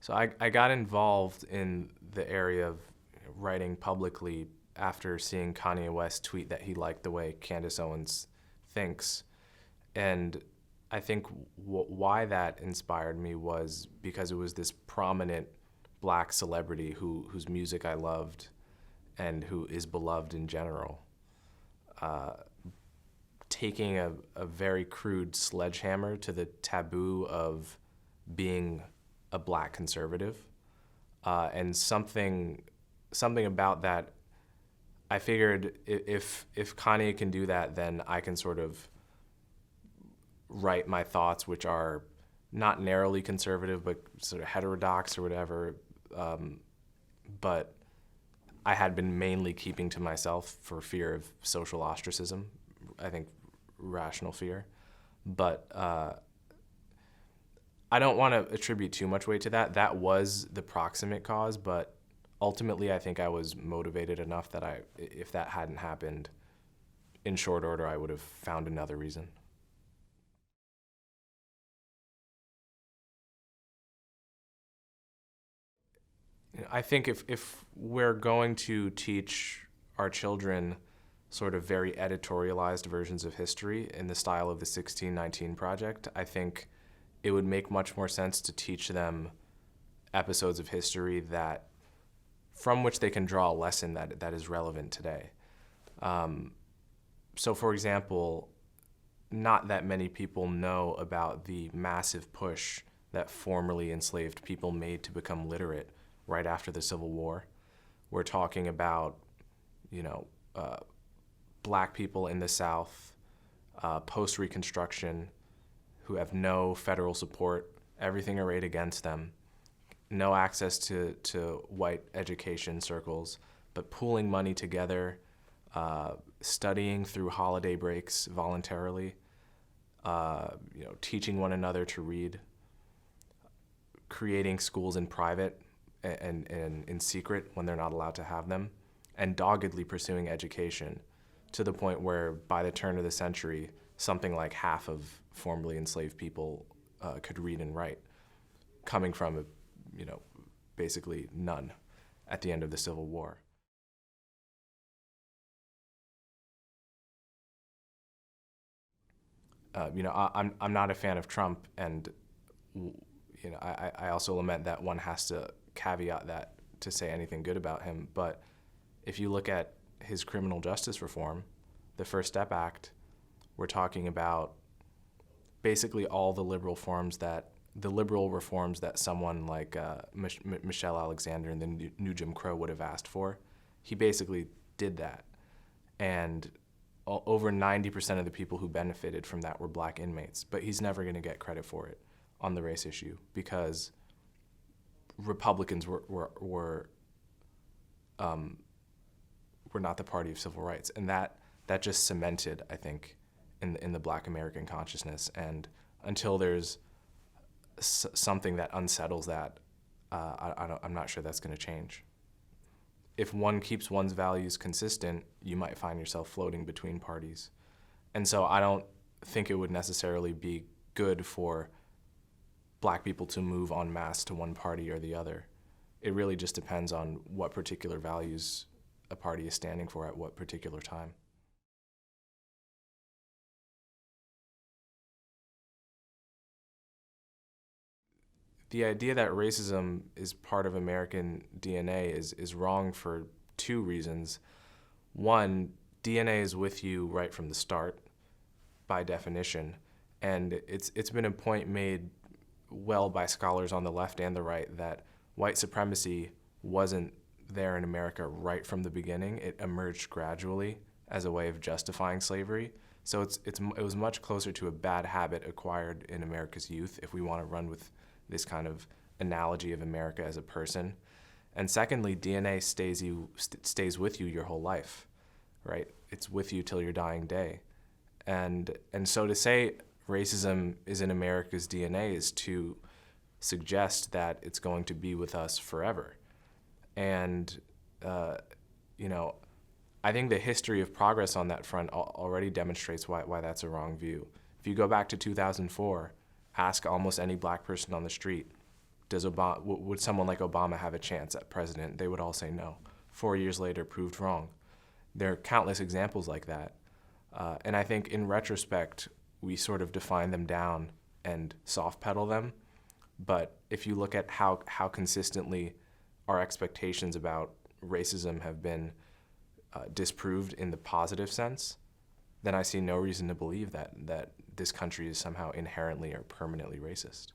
So I got involved in the area of writing publicly after seeing Kanye West tweet that he liked the way Candace Owens thinks. And I think why that inspired me was because it was this prominent black celebrity whose music I loved and who is beloved in general. Taking a very crude sledgehammer to the taboo of being a black conservative, and something about that. I figured if Kanye can do that, then I can sort of write my thoughts, which are not narrowly conservative, but sort of heterodox or whatever. But I had been mainly keeping to myself for fear of social ostracism. I think rational fear, but I don't want to attribute too much weight to that. That was the proximate cause, but ultimately I think I was motivated enough that if that hadn't happened, in short order, I would have found another reason. I think if we're going to teach our children sort of very editorialized versions of history in the style of the 1619 Project, I think it would make much more sense to teach them episodes of history from which they can draw a lesson that is relevant today. So for example, not that many people know about the massive push that formerly enslaved people made to become literate right after the Civil War. We're talking about, black people in the South, post-Reconstruction, who have no federal support, everything arrayed against them, no access to white education circles, but pooling money together, studying through holiday breaks voluntarily, teaching one another to read, creating schools in private and in secret when they're not allowed to have them, and doggedly pursuing education to the point where by the turn of the century, something like half of formerly enslaved people could read and write, coming from, basically none at the end of the Civil War. I'm not a fan of Trump, and I also lament that one has to caveat that to say anything good about him. But if you look at his criminal justice reform, the First Step Act, we're talking about basically all the liberal reforms that someone like Michelle Alexander and the New Jim Crow would have asked for. He basically did that. And over 90% of the people who benefited from that were black inmates. But he's never going to get credit for it on the race issue because Republicans were not the party of civil rights. And that just cemented, I think, in the black American consciousness. And until there's something that unsettles that, I'm not sure that's going to change. If one keeps one's values consistent, you might find yourself floating between parties. And so I don't think it would necessarily be good for black people to move en masse to one party or the other. It really just depends on what particular values a party is standing for at what particular time. The idea that racism is part of American DNA is wrong for two reasons. One, DNA is with you right from the start, by definition, and it's been a point made well by scholars on the left and the right that white supremacy wasn't there in America right from the beginning. It emerged gradually as a way of justifying slavery. So it was much closer to a bad habit acquired in America's youth, if we want to run with this kind of analogy of America as a person. And secondly, DNA stays with you your whole life, right? It's with you till your dying day. And so to say racism is in America's DNA is to suggest that it's going to be with us forever. And, I think the history of progress on that front already demonstrates why that's a wrong view. If you go back to 2004, ask almost any black person on the street, would someone like Obama have a chance at president? They would all say no. 4 years later, proved wrong. There are countless examples like that. And I think in retrospect, we sort of define them down and soft pedal them. But if you look at how consistently our expectations about racism have been disproved in the positive sense, then I see no reason to believe that this country is somehow inherently or permanently racist.